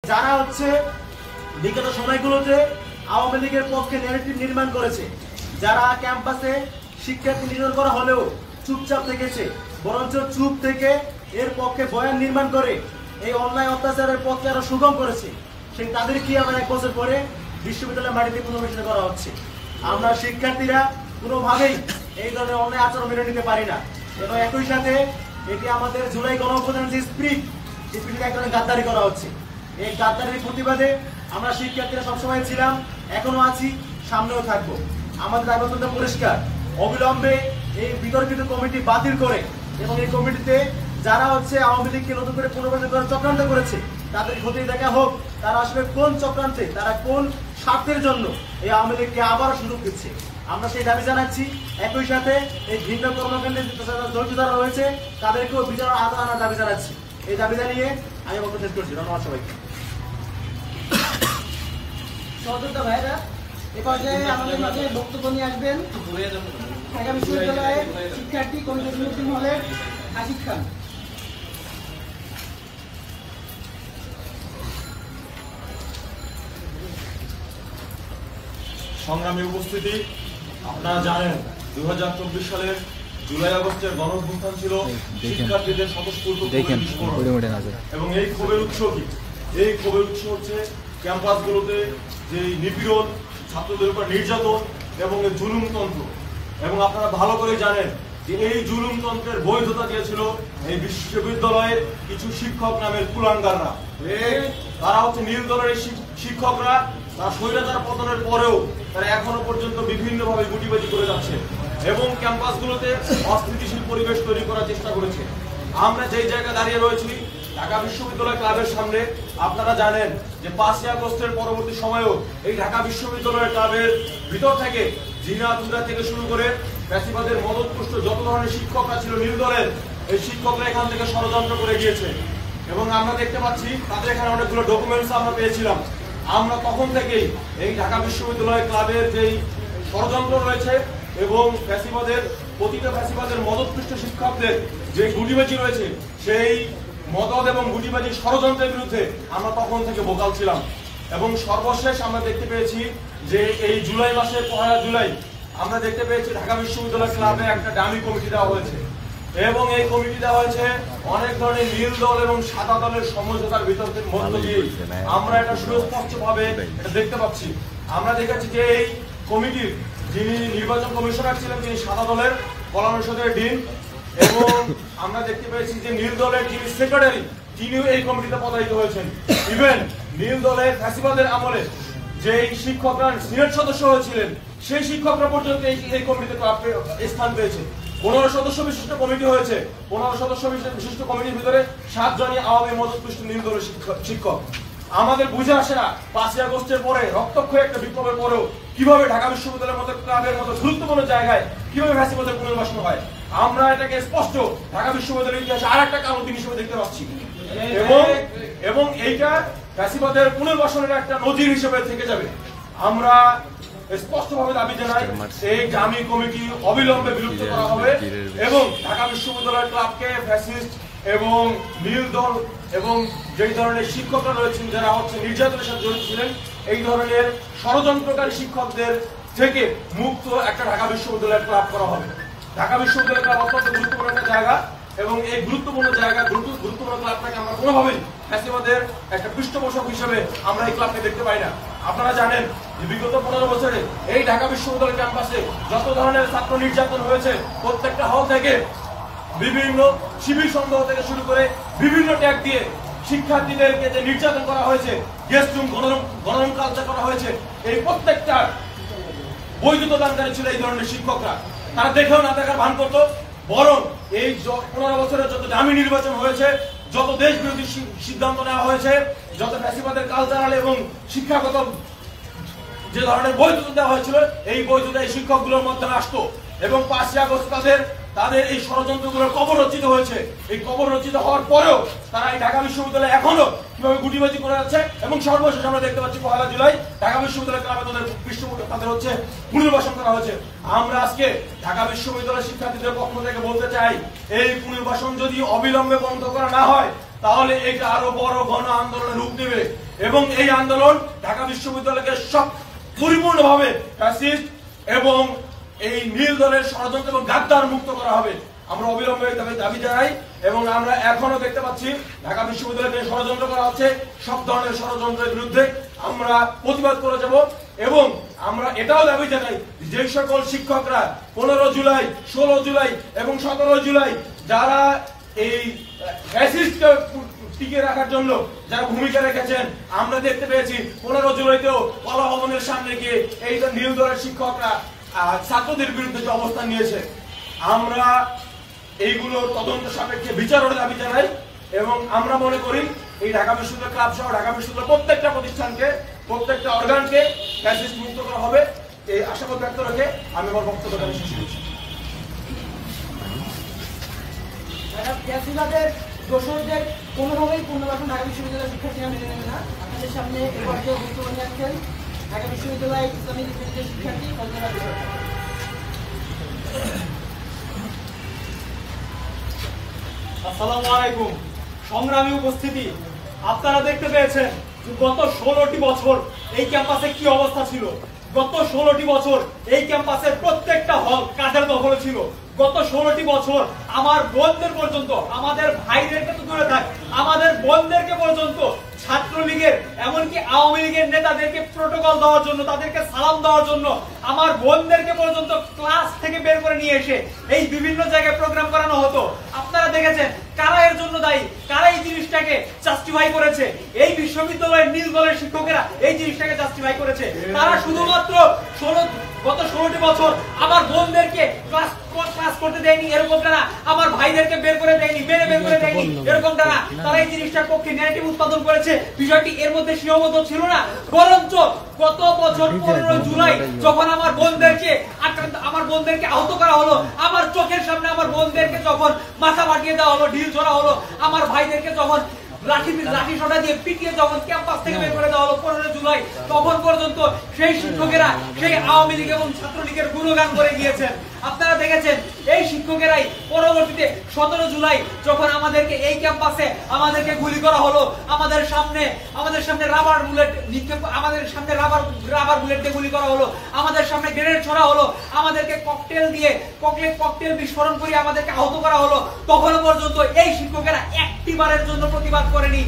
যারা হচ্ছে বিগত সময়গুলোতে আওয়ামী লীগের পক্ষে ন্যারেটিভ নির্মাণ করেছে, যারা ক্যাম্পাসে শিক্ষার্থী নির্মাণ করা হলেও চুপচাপ থেকেছে, বরঞ্চ চুপ থেকে এর পক্ষে বয়ান নির্মাণ করে এই অন্যায় অত্যাচারের পথকে আরো সুগম করেছে, সেই তাদের কি আবার 1 বছর পরে বিশ্ববিদ্যালয়ের মাটিতে পুনর্বাসিত করা হচ্ছে। আমরা শিক্ষার্থীরা কোনোভাবেই এই ধরনের অন্যায় আচরণ মেনে নিতে পারি না। এবং একই সাথে এটি আমাদের জুলাই গণঅভ্যুত্থানের যে স্পিরিট, সেই স্পিরিটে এক ধরনের গাদ্দারি করা হচ্ছে। এই গাদ্দারির প্রতিবাদে আমরা শিক্ষার্থীরা সবসময় ছিলাম, এখনো আছি, সামনেও থাকবো। আমাদের দায়বদ্ধতা পরিষ্কার, অবিলম্বে এই বিতর্কিত কমিটি বাতিল করে এবং এই কমিটিতে যারা হচ্ছে আওয়ামী লীগকে নতুন করে পুনর্বাসন করার চক্রান্ত করেছে তাদের খতিয়ে দেখা হোক, তারা আসলে কোন চক্রান্তে, তারা কোন স্বার্থের জন্য এই আওয়ামী লীগকে আবারও সুযোগ দিচ্ছে। আমরা সেই দাবি জানাচ্ছি। একই সাথে এই ভিন্ন কর্মকাণ্ডে জড়িত যারা রয়েছে তাদেরকেও বিচার আওতায় আনার দাবি জানাচ্ছি। এই দাবি জানিয়ে আমি বক্তব্য শেষ করছি। ধন্যবাদ সবাইকে। সহযোদ্ধা ভাইরা এ পর্যায়ে আমাদের মাঝে বক্তব্য নিয়ে আসবেন ঢাকা বিশ্ববিদ্যালয়ের শিক্ষার্থী কমিটি হলের আশিক খান। সংগ্রামী উপস্থিতি, আপনারা জানেন 2024 সালের জুলাই আগস্টের গণঅভ্যুত্থান ছিল শিক্ষার্থীদের স্বতঃস্ফূর্ত এবং এই ক্ষোভের উৎস কি? এই ক্ষোভের উৎস হচ্ছে ক্যাম্পাসগুলোতে যে নিপীড়ন, ছাত্রদের উপর নির্যাতন এবং এই জুলুমতন্ত্র। এবং আপনারা ভালো করে জানেন যে এই জুলুমতন্ত্রের বৈধতা দিয়েছিল এই বিশ্ববিদ্যালয়ের কিছু শিক্ষক নামের কুলাঙ্গাররা। তারা হচ্ছে নীল দলের শিক্ষকরা, তারা স্বৈরাচার পতনের পরেও তারা এখনো পর্যন্ত বিভিন্নভাবে গুটিবাজি করে যাচ্ছে এবং ক্যাম্পাসগুলোতে অস্থিতিশীল পরিবেশ তৈরি করার চেষ্টা করেছে। আমরা যেই জায়গায় দাঁড়িয়ে রয়েছি ঢাকা বিশ্ববিদ্যালয় ক্লাবের সামনে, আপনারা জানেন যে 5ই আগস্টের পরবর্তী সময়েও এই ঢাকা বিশ্ববিদ্যালয় ক্লাবের ভিতর থেকে জিনাতুরা থেকে শুরু করে ফ্যাসিবাদের মদতপুষ্ট যত ধরনের শিক্ষকরা ছিল নীল দলের, এই শিক্ষকরা এখান থেকে ষড়যন্ত্র করে গিয়েছে এবং আমরা দেখতে পাচ্ছি তাদের এখানে অনেকগুলো ডকুমেন্টস আমরা পেয়েছিলাম। আমরা তখন থেকেই এই ঢাকা বিশ্ববিদ্যালয় ক্লাবের যেই ষড়যন্ত্র রয়েছে এবং প্রতিটা ফ্যাসিবাদের মদতপুষ্ট শিক্ষকদের যে গুটিবাজি রয়েছে, সেই মদত এবং গুটিবাজি ষড়যন্ত্রের বিরুদ্ধে আমরা তখন থেকে ভোকাল ছিলাম। এবং সর্বশেষ আমরা দেখতে পেয়েছি যে এই জুলাই মাসের 1 জুলাই আমরা দেখতে পেয়েছি ঢাকা বিশ্ববিদ্যালয় ক্লাবে একটা ডামি কমিটি দেওয়া হয়েছে এবং এই কমিটি দেওয়া হয়েছে অনেক ধরনের নীল দল এবং সাদা দলের সমঝোতার বিতর্কের মধ্য দিয়ে। আমরা এটা সুস্পষ্টভাবে দেখতে পাচ্ছি। আমরা দেখেছি যে এই কমিটির যিনি নির্বাচন কমিশনার ছিলেন তিনি সাদা দলের কলা অনুষদের ডিন এবং আমরা দেখতে পেয়েছি যে নীল দলের যিনি সেক্রেটারি তিনিও এই কমিটিতে পদায়িত হয়েছেন। ইভেন নীল দলের ফ্যাসিবাদের আমলে যে শিক্ষকরা সিনেট সদস্য হয়েছিলেন সেই শিক্ষকরা পর্যন্ত এই কমিটিতে স্থান পেয়েছে। 15 সদস্য বিশিষ্ট কমিটি হয়েছে। 15 সদস্য বিশিষ্ট কমিটির ভিতরে 7 জনই আওয়ামী মদতপুষ্ট নীল দলের শিক্ষক। আমাদের বুঝে আসে না 5ই আগস্টের পরে রক্তক্ষয়ী একটা বিপ্লবের পরেও কিভাবে ঢাকা বিশ্ববিদ্যালয়ের মতো ক্লাবের মতো গুরুত্বপূর্ণ জায়গায় কিভাবে ফ্যাসিবাদের পুনর্বাসন হয়। আমরা এটাকে স্পষ্ট ঢাকা বিশ্ববিদ্যালয়ের ইতিহাসে আর একটা কারণ হিসেবে দেখতে পাচ্ছি এবং এইটা ফ্যাসিবাদের পুনর্বাসনের একটা নজির হিসেবে থেকে যাবে। আমরা স্পষ্টভাবে দাবি জানাই এই জামি কমিটি অবিলম্বে বিলুপ্ত করা হবে এবং ঢাকা বিশ্ববিদ্যালয় ক্লাবকে ফ্যাসিস্ট এবং নীল দল এবং যেই ধরনের শিক্ষকরা রয়েছেন যারা হচ্ছে নির্যাতনের সাথে জড়িত ছিলেন এই ধরনের ষড়যন্ত্রকারী শিক্ষকদের থেকে মুক্ত একটা ঢাকা বিশ্ববিদ্যালয় ক্লাব করা হবে। ঢাকা বিশ্ববিদ্যালয় ক্লাব অত্যন্ত গুরুত্বপূর্ণ একটা জায়গা এবং এই গুরুত্বপূর্ণ জায়গা গুরুত্বপূর্ণ ক্লাবটাকে আমরা কোনোভাবেই ফ্যাসিবাদের একটা পৃষ্ঠপোষক হিসেবে আমরা এই ক্লাবকে দেখতে পাই না। আপনারা জানেন যে বিগত 15 বছরে এই ঢাকা বিশ্ববিদ্যালয় ক্যাম্পাসে যত ধরনের ছাত্র নির্যাতন হয়েছে প্রত্যেকটা হল থেকে বিভিন্ন শিবির সংগ্রহ থেকে শুরু করে বিভিন্ন ট্যাগ দিয়ে শিক্ষার্থীদেরকে যে নির্যাতন করা হয়েছে, গেস্ট রুম গণরুম কালচার করা হয়েছে, এই প্রত্যেকটা বৈধতা দানকারী ছিল এই ধরনের শিক্ষকরা। তারা দেখেও না দেখার ভান করতো, বরং এই 15 বছরে যত দামি নির্বাচন হয়েছে, যত দেশ বিরোধী সিদ্ধান্ত নেওয়া হয়েছে, যত ফ্যাসিবাদের কালচারাল এবং শিক্ষাগত যে ধরনের বৈধতা দেওয়া হয়েছিল এই বৈধতা এই শিক্ষকগুলোর মধ্যে আসতো এবং 5ই আগস্ট তাদের এই ষড়যন্ত্রগুলোর কবর রচিত হয়েছে। এই কবর রচিত হওয়ার পরেও তারা এই ঢাকা বিশ্ববিদ্যালয়ে এখনো কিভাবে গুটিবাজি করে যাচ্ছে এবং সর্বশেষ আমরা দেখতে পাচ্ছি 1 জুলাই ঢাকা বিশ্ববিদ্যালয় ক্লাবে তাদের হচ্ছে পুনর্বাসন করা হয়েছে। আমরা আজকে ঢাকা বিশ্ববিদ্যালয়ের শিক্ষার্থীদের পক্ষ থেকে বলতে চাই এই পুনর্বাসন যদি অবিলম্বে বন্ধ করা না হয় তাহলে এটা আরো বড় গণ আন্দোলনের রূপ নেবে এবং এই আন্দোলন ঢাকা বিশ্ববিদ্যালয়কে সব পরিপূর্ণভাবে ফ্যাসিস্ট এবং এই নীল দলের ষড়যন্ত্র এবং গাদ্দার মুক্ত করা হবে। আমরা অবিলম্বে দাবি জানাই এবং আমরা এখনো দেখতে পাচ্ছি ঢাকা বিশ্ববিদ্যালয়কে ষড়যন্ত্র করা হচ্ছে। সব ধরনের ষড়যন্ত্রের বিরুদ্ধে আমরা প্রতিবাদ করে যাব এবং আমরা এটাও দাবি জানাই যে সকল শিক্ষকরা 15 জুলাই, 16 জুলাই এবং 17 জুলাই যারা এই ফ্যাসিস্টকে টিকে রাখার জন্য যারা ভূমিকা রেখেছেন, আমরা দেখতে পেয়েছি 15 জুলাইতেও কলা ভবনের সামনে গিয়ে এই নীল দলের শিক্ষকরা ছাত্রদের বিরুদ্ধে যে অবস্থান নিয়েছে, আমরা এইগুলোর তদন্ত সাপেক্ষে বিচারের দাবি জানাই এবং আমরা মনে করি এই ঢাকা বিশ্ববিদ্যালয় ক্লাব সহ ঢাকা বিশ্ববিদ্যালয় প্রত্যেকটা প্রতিষ্ঠানকে, প্রত্যেকটা অর্গানকে ফ্যাসিস্ট মুক্ত করা হবে। এই আশাবাদ ব্যক্ত রেখে আমি আমার বক্তব্য শেষ করছি। ফ্যাসিবাদের দোষরদের কোনোভাবেই পুনর্বাসন ঢাকা বিশ্ববিদ্যালয়ের শিক্ষার্থীরা মেনে নেবে না। আপনাদের সামনে এ পর্যায়ে বক্তব্য নিয়ে আসছেন ঢাকা বিশ্ববিদ্যালয় ইসলামী ডিগ্রির শিক্ষার্থী ফজলুল হক। আসসালামু আলাইকুম। সংগ্রামী উপস্থিতি, আপনারা দেখতে পেয়েছেন গত 16টি বছর এই ক্যাম্পাসে কি অবস্থা ছিল। গত 16টি বছর এই ক্যাম্পাসের প্রত্যেকটা হল কাদের দখলে ছিল। গত 16টি বছর আমার বোনদের পর্যন্ত, আমাদের ভাইদেরকে তো দূরে থাক, আমাদের বোনদেরকে পর্যন্ত ছাত্রলীগের এমনকি আওয়ামী লীগের নেতাদেরকে প্রোটোকল দেওয়ার জন্য, তাদেরকে সালাম দেওয়ার জন্য আমার বোনদেরকে পর্যন্ত ক্লাস থেকে বের করে নিয়ে এসে এই বিভিন্ন জায়গায় প্রোগ্রাম করানো হতো। আপনারা দেখেছেন কারা এর জন্য দায়ী, কারা এই জিনিসটাকে জাস্টিফাই করেছে। এই বিশ্ববিদ্যালয়ের নীল দলের শিক্ষকেরা এই জিনিসটাকে জাস্টিফাই করেছে। তারা শুধুমাত্র গত 16টি বছর আমার বোনদেরকে ক্লাস করতে দেয়নি এরকমটা না, আমার ভাইদেরকে বের করে দেয়নি, বের করে দেয়নি এরকমটা না। তারা এই জিনিসটার পক্ষে ন্যারেটিভ উৎপাদন করেছে। বিষয়টি এর মধ্যে সীমাবদ্ধ ছিল না, বরঞ্চ গত বছর 15 জুলাই যখন আমার বোনদেরকে আহত করা হলো, আমার চোখের সামনে আমার বোনদেরকে যখন মাথা ফাটিয়ে দেওয়া হলো, ঢিল ছোড়া হলো, আমার ভাইদেরকে যখন লাঠি সোটা দিয়ে পিটিয়ে যখন ক্যাম্পাস থেকে বের করে দেওয়া হলো 15 জুলাই, তখন পর্যন্ত সেই শিক্ষকেরা সেই আওয়ামী লীগ এবং ছাত্রলীগের গুণগান করে গিয়েছেন। আপনারা দেখেছেন এই শিক্ষকেরাই পরবর্তীতে 17 জুলাই যখন আমাদেরকে এই ক্যাম্পাসে আমাদেরকে গুলি করা হলো, আমাদের সামনে রাবার বুলেট নিক্ষেপ, আমাদের সামনে রাবার বুলেট দিয়ে গুলি করা হলো, আমাদের সামনে গ্রেনেড ছোড়া হলো, আমাদেরকে ককটেল বিস্ফোরণ করে আমাদেরকে আহত করা হলো, তখন পর্যন্ত এই শিক্ষকেরা একটি বারের জন্য প্রতিবাদ করেনি।